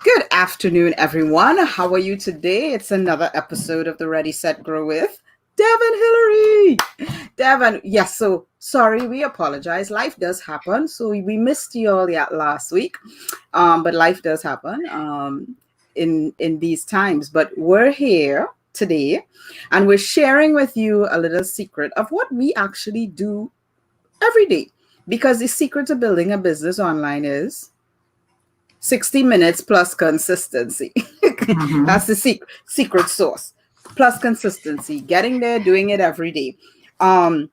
Good afternoon, everyone. How are you today? It's another episode of the Ready, Set, Grow with Devin Hillary. Devin, yes, so sorry, we apologize. Life does happen. So we missed you all last week, but life does happen in these times. But we're here today and we're sharing with you a little secret of what we actually do every day. Because the secret to building a business online is 60 minutes plus consistency. That's the secret sauce. Plus consistency, getting there, doing it every day. Um,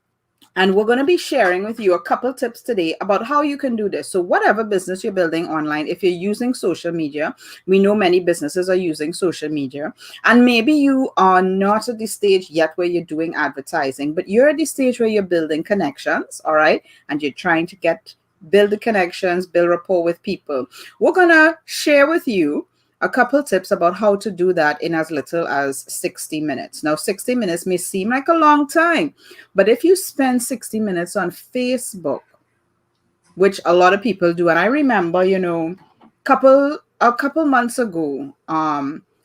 and we're going to be sharing with you a couple tips today about how you can do this. So, whatever business you're building online, if you're using social media, we know many businesses are using social media. And maybe you are not at the stage yet where you're doing advertising, but you're at the stage where you're building connections, all right? And you're trying to build the connections, build rapport with people. We're going to share with you a couple tips about how to do that in as little as 60 minutes. Now, 60 minutes may seem like a long time, but if you spend 60 minutes on Facebook, which a lot of people do, and I remember, a couple months ago,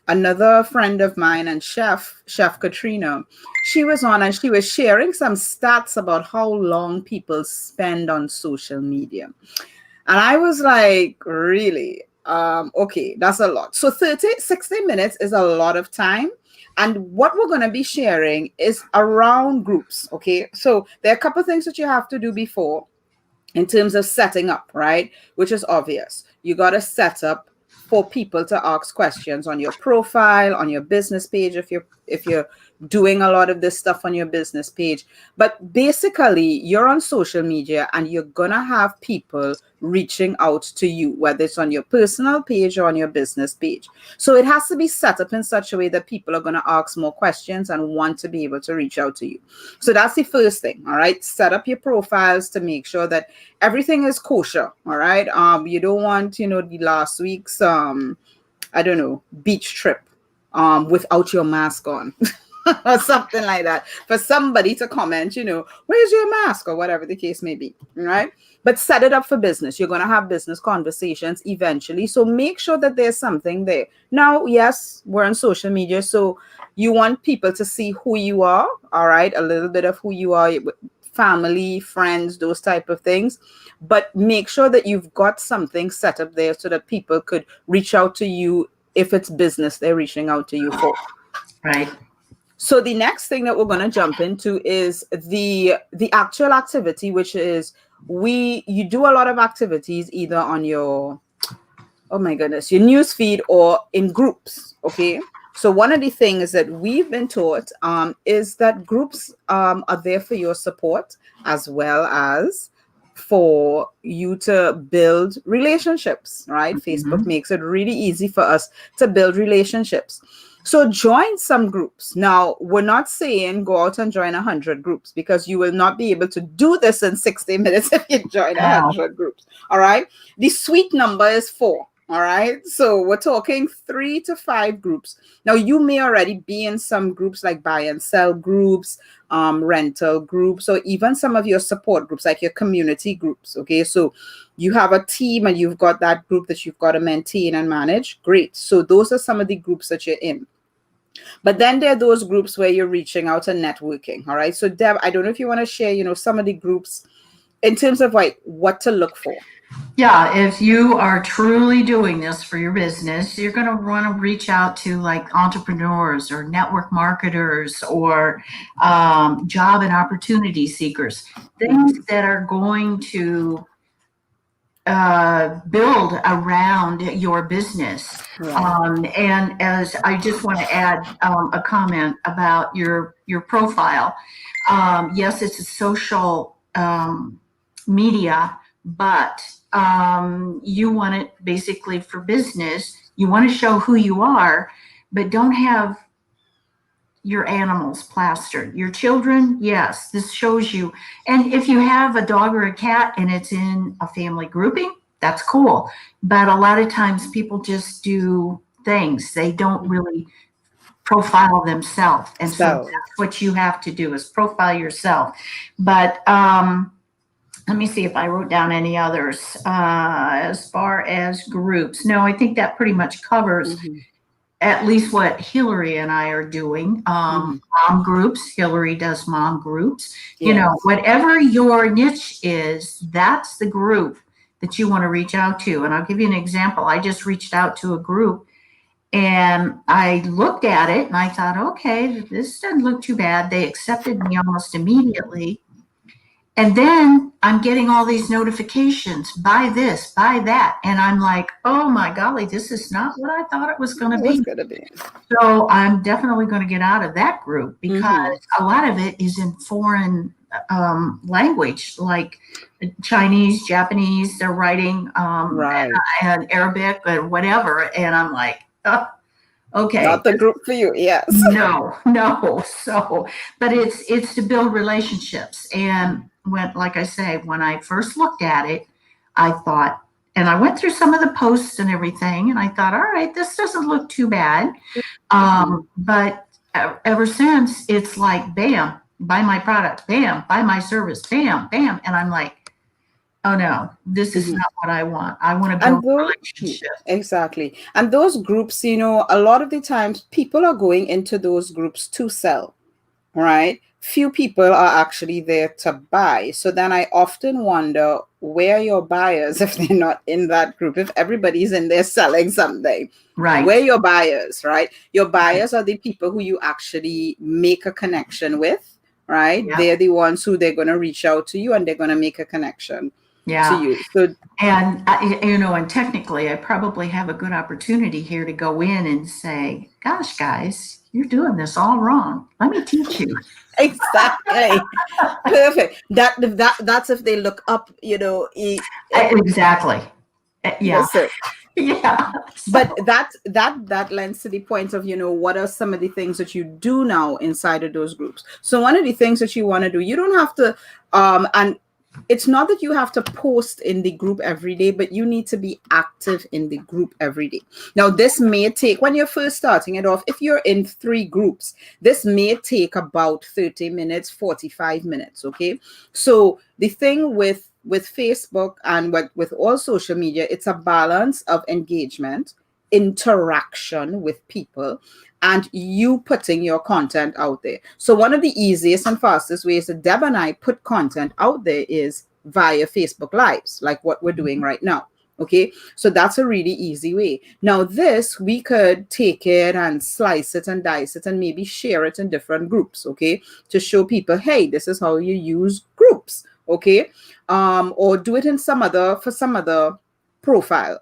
another friend of mine and chef Katrina, she was on and she was sharing some stats about how long people spend on social media. And I was like, really? Okay, that's a lot. So 60 minutes is a lot of time. And what we're going to be sharing is around groups. Okay. So there are a couple of things that you have to do before in terms of setting up, right? Which is obvious. You got to set up for people to ask questions on your profile, on your business page, if you're doing a lot of this stuff on your business page. But basically, you're on social media and you're gonna have people reaching out to you, whether it's on your personal page or on your business page. So it has to be set up in such a way that people are gonna ask more questions and want to be able to reach out to you. So that's the first thing. All right. Set up your profiles to make sure that everything is kosher. All right. You don't want, the last week's I don't know, beach trip without your mask on. Or something like that, for somebody to comment, where's your mask, or whatever the case may be, right? But set it up for business. You're going to have business conversations eventually, so make sure that there's something there. Now, yes, we're on social media, so you want people to see who you are, all right? A little bit of who you are, family, friends, those type of things. But make sure that you've got something set up there so that people could reach out to you if it's business they're reaching out to you for. Right. So the next thing that we're going to jump into is the actual activity, which is you do a lot of activities either on your, oh my goodness, your news feed or in groups. Okay. So one of the things that we've been taught is that groups are there for your support as well as for you to build relationships, right? Facebook makes it really easy for us to build relationships. So join some groups. Now, we're not saying go out and join 100 groups, because you will not be able to do this in 60 minutes if you join 100 groups. All right. The sweet number is 4. All right. So we're talking 3 to 5 groups. Now, you may already be in some groups like buy and sell groups, rental groups, or even some of your support groups, like your community groups. Okay. So you have a team and you've got that group that you've got to maintain and manage. Great. So those are some of the groups that you're in. But then there are those groups where you're reaching out and networking. All right. So Deb, I don't know if you want to share, some of the groups in terms of like what to look for. Yeah, if you are truly doing this for your business, you're going to want to reach out to like entrepreneurs or network marketers or job and opportunity seekers, things that are going to build around your business. And as I just want to add a comment about your profile. Yes, it's a social media, but you want it basically for business. You want to show who you are, but don't have your animals plastered. Your children, yes, this shows you. And if you have a dog or a cat and it's in a family grouping, that's cool. But a lot of times people just do things. They don't really profile themselves. And so that's what you have to do, is profile yourself. But let me see if I wrote down any others. As far as groups, no, I think that pretty much covers Mm-hmm. at least what Hillary and I are doing. Mm-hmm. Mom groups. Hillary does mom groups. You know, Yes. whatever your niche is, that's the group that you want to reach out to. And I'll give you an example. I just reached out to a group and I looked at it and I thought, okay, this doesn't look too bad. They accepted me almost immediately. And then I'm getting all these notifications, buy this, buy that. And I'm like, oh my golly, this is not what I thought it was going to It was be. gonna be. So I'm definitely going to get out of that group because Mm-hmm. a lot of it is in foreign language, like Chinese, Japanese, they're writing, Right. and Arabic or whatever. And I'm like, oh, okay, Not the group for you. Yes. no, no. So, but it's to build relationships. And when, like I say, when I first looked at it, I thought, and I went through some of the posts and everything, and I thought, all right, this doesn't look too bad. Mhm. But ever since, it's like, bam, buy my product, bam, buy my service, bam, bam, and I'm like, oh no, this is Mhm. not what I want. I want to And build those, relationships. exactly. And those groups, a lot of the times people are going into those groups to sell, right? Few people are actually there to buy. So then I often wonder where are your buyers if they're not in that group, if everybody's in there selling something. Where Right. are your buyers, right? Your Right. buyers are the people who you actually make a connection with, right? Yeah. They're the ones who they're going to reach out to you and they're going to make a connection to Yeah. you. So And, and technically, I probably have a good opportunity here to go in and say, gosh, guys, you're doing this all wrong. Let me teach you. exactly. Perfect. That's if they look up, Exactly. Yeah. listen. Yeah. But So, that lends to the point of, what are some of the things that you do now inside of those groups. So one of the things that you want to do, you don't have to and it's not that you have to post in the group every day, but you need to be active in the group every day. Now, this may take, when you're first starting it off, if you're in 3 groups, this may take about 30 minutes, 45 minutes. Okay. So the thing with Facebook and with all social media, it's a balance of engagement, interaction with people, and you putting your content out there. So one of the easiest and fastest ways that Deb and I put content out there is via Facebook Lives, like what we're doing right now. Okay, so that's a really easy way. Now, this we could take it and slice it and dice it and maybe share it in different groups, okay, to show people, hey, this is how you use groups, okay, or do it in some other profile,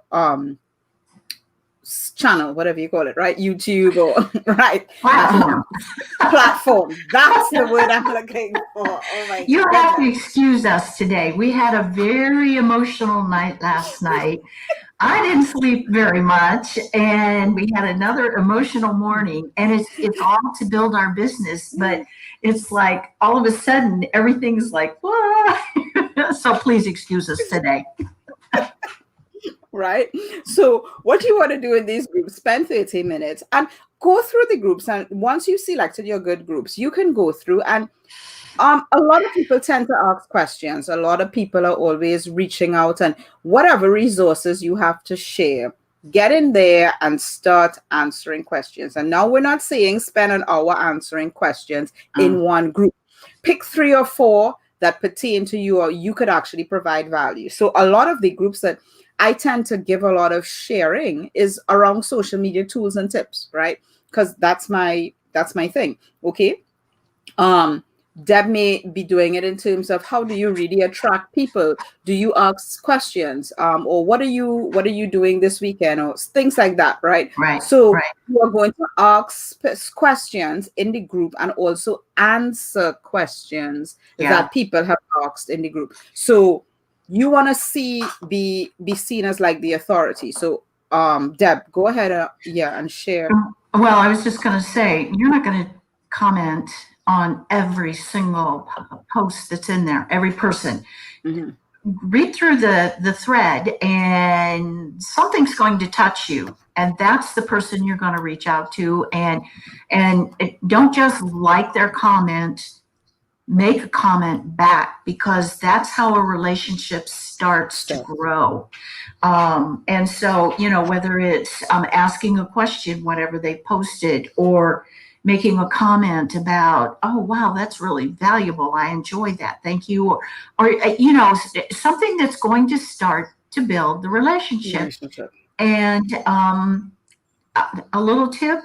channel, whatever you call it, right? YouTube or right platform. That's the word I'm looking for. Oh my you have to goodness. excuse us today. We had a very emotional night last night. I didn't sleep very much, and we had another emotional morning. And it's all to build our business, but it's like all of a sudden everything's like, what? So please excuse us today. Right? So what you want to do in these groups, spend 30 minutes and go through the groups. And once you've selected your good groups, you can go through and a lot of people tend to ask questions. A lot of people are always reaching out, and whatever resources you have to share, get in there and start answering questions. And now we're not saying spend an hour answering questions in one group. Pick 3 or 4 that pertain to you or you could actually provide value. So a lot of the groups that I tend to give a lot of sharing is around social media tools and tips, right? Because that's my thing. Okay. Deb may be doing it in terms of how do you really attract people? Do you ask questions? Or what are you doing this weekend? Or things like that, right? Right, So right. you are going to ask questions in the group and also answer questions Yeah. that people have asked in the group. So you want to be seen as like the authority. So Deb, go ahead and share. Well, I was just going to say, you're not going to comment on every single post that's in there, every person. Mm-hmm. Read through the thread and something's going to touch you. And that's the person you're going to reach out to. And don't just like their comment, make a comment back, because that's how a relationship starts to grow. And so, whether it's asking a question, whatever they posted, or making a comment about, oh, wow, that's really valuable. I enjoyed that. Thank you. Something that's going to start to build the relationship. And a little tip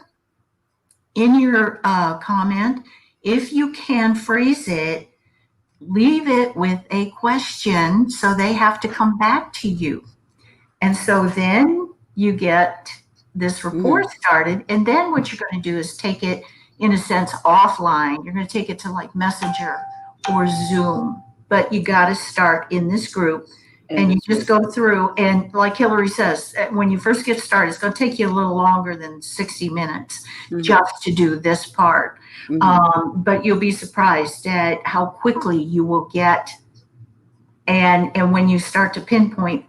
in your comment, if you can phrase it, leave it with a question so they have to come back to you. And so then you get this rapport started. And then what you're going to do is take it, in a sense, offline. You're going to take it to like Messenger or Zoom. But you got to start in this group. And you just go through, and like Hillary says, when you first get started, it's going to take you a little longer than 60 minutes just to do this part. But you'll be surprised at how quickly you will get. And when you start to pinpoint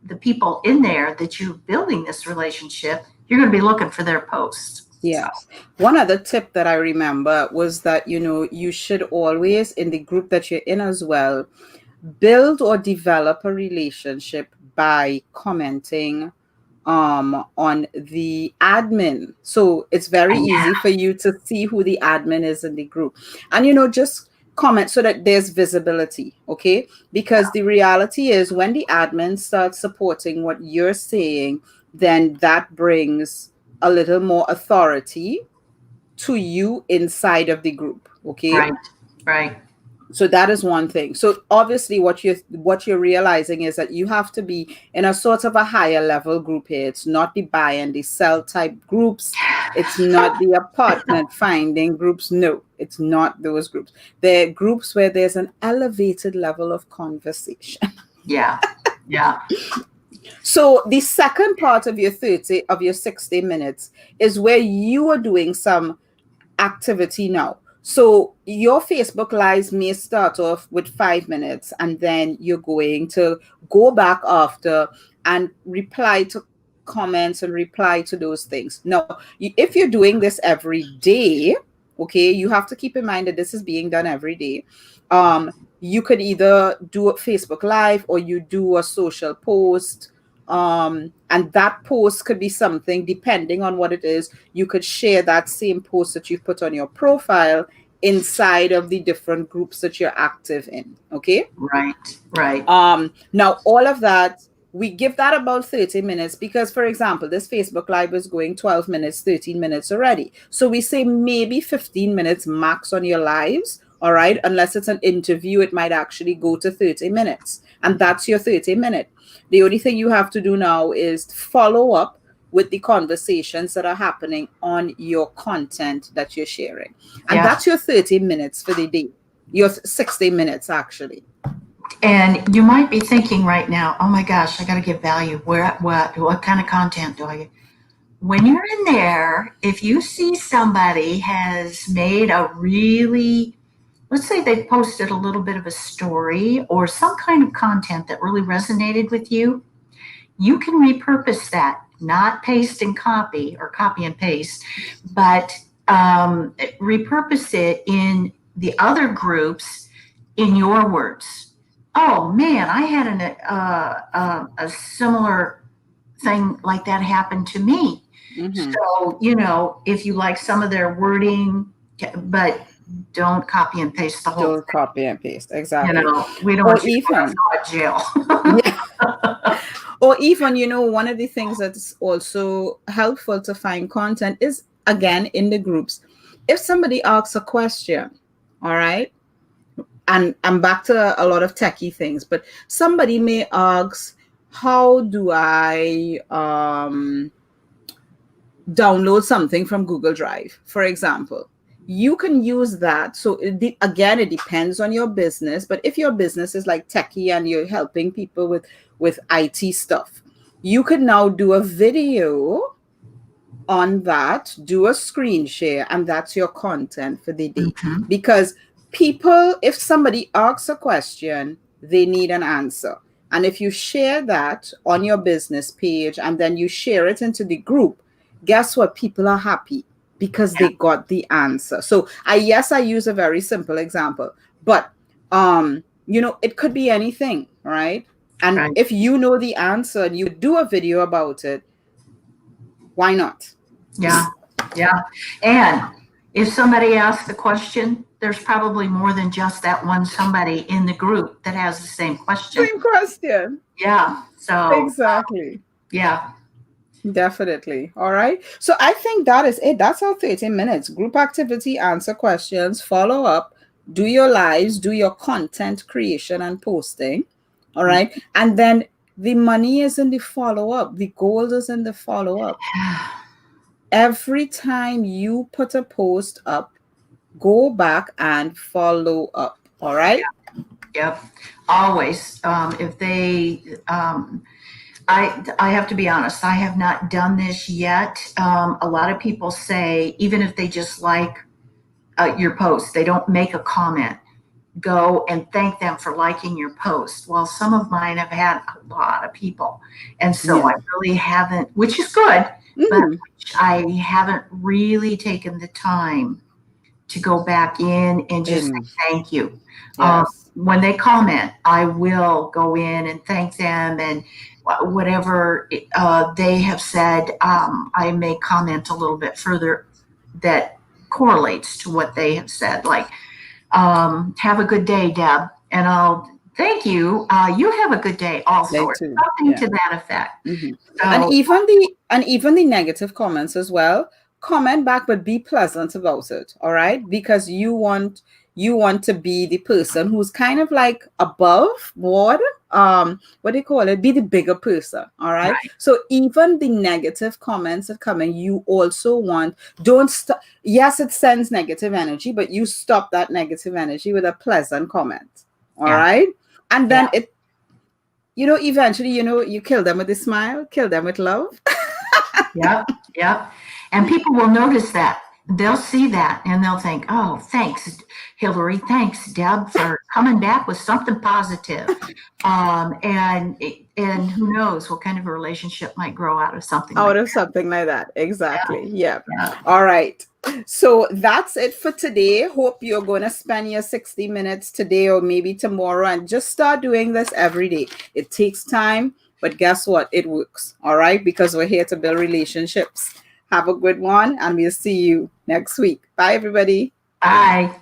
the people in there that you're building this relationship, you're going to be looking for their posts. Yeah. One other tip that I remember was that, you should always, in the group that you're in as well, build or develop a relationship by commenting on the admin. So it's very easy for you to see who the admin is in the group. And, just comment so that there's visibility, okay? Because the reality is when the admin starts supporting what you're saying, then that brings a little more authority to you inside of the group, okay? Right. So that is one thing. So obviously what you're realizing is that you have to be in a sort of a higher level group here. It's not the buy and the sell type groups. It's not the apartment finding groups. No, it's not those groups. They're groups where there's an elevated level of conversation. Yeah. So the second part of your 60 minutes is where you are doing some activity now. So your Facebook Lives may start off with 5 minutes, and then you're going to go back after and reply to comments and reply to those things. Now, if you're doing this every day, okay, you have to keep in mind that this is being done every day. You could either do a Facebook Live or you do a social post. And that post could be something, depending on what it is, you could share that same post that you put on your profile inside of the different groups that you're active in. Okay. Right. Now all of that, we give that about 30 minutes because, for example, this Facebook Live is going 12 minutes, 13 minutes already. So we say maybe 15 minutes max on your lives. All right. Unless it's an interview, it might actually go to 30 minutes. And that's your 30 minute. The only thing you have to do now is follow up with the conversations that are happening on your content that you're sharing. And that's your 30 minutes for the day. Your 60 minutes, actually. And you might be thinking right now, oh my gosh, I got to give value. What kind of content do I get? When you're in there, if you see somebody has made a really, let's say they posted a little bit of a story or some kind of content that really resonated with you, you can repurpose that, not paste and copy or copy and paste, but repurpose it in the other groups in your words. Oh man, I had a similar thing like that happen to me. Mm-hmm. So, if you like some of their wording, but don't copy and paste the whole thing. Don't copy and paste, exactly. We don't want you to go to jail. Yeah. Or even, one of the things that's also helpful to find content is, again, in the groups. If somebody asks a question, all right, and I'm back to a lot of techie things, but somebody may ask, how do I download something from Google Drive, for example? You can use that. So again, it depends on your business. But if your business is like techie and you're helping people with IT stuff, you could now do a video on that, do a screen share, and that's your content for the day. Mm-hmm. Because people, if somebody asks a question, they need an answer. And if you share that on your business page and then you share it into the group, guess what? People are happy because they got the answer. So I use a very simple example. But it could be anything, right? And Right. if you know the answer and you do a video about it, why not? Yeah. Yeah. And if somebody asks the question, there's probably more than just that one somebody in the group that has the same question. Same question. Yeah. So, Exactly. yeah. Definitely. All right. So I think that is it. That's our 30 minutes. Group activity, answer questions, follow up, do your lives, do your content creation and posting. All right. And then the money is in the follow up. The gold is in the follow up. Every time you put a post up, go back and follow up. All right. Yep. Always. If they, I have to be honest, I have not done this yet. A lot of people say, even if they just like your post, they don't make a comment, go and thank them for liking your post. Well, some of mine have had a lot of people. And so I Yeah. really haven't, which is good, but Mhm. I haven't really taken the time to go back in and just say In. thank you. Yes. When they comment, I will go in and thank them, and whatever they have said, I may comment a little bit further that correlates to what they have said. Like, have a good day, Deb, and I'll thank you. You have a good day also, They or too. something Yeah. to that effect. Mhm. And So, even the negative comments as well, comment back, but be pleasant about it. All right, because you want to be the person who's kind of like above board. What do you call it? Be the bigger person. All right. right. So even the negative comments that come in, you also want, don't stop. Yes, it sends negative energy, but you stop that negative energy with a pleasant comment. All Yeah. right. And Yeah. then eventually, you kill them with a smile, kill them with love. Yep, yep. And people will notice that. They'll see that and they'll think, oh, thanks, Hillary. Thanks, Deb, for coming back with something positive. And who knows what kind of a relationship might grow out of something Out like of something like that. that. Exactly. Yeah. Yeah. All right. So that's it for today. Hope you're going to spend your 60 minutes today or maybe tomorrow and just start doing this every day. It takes time, but guess what? It works. All right. Because we're here to build relationships. Have a good one, and we'll see you next week. Bye, everybody. Bye.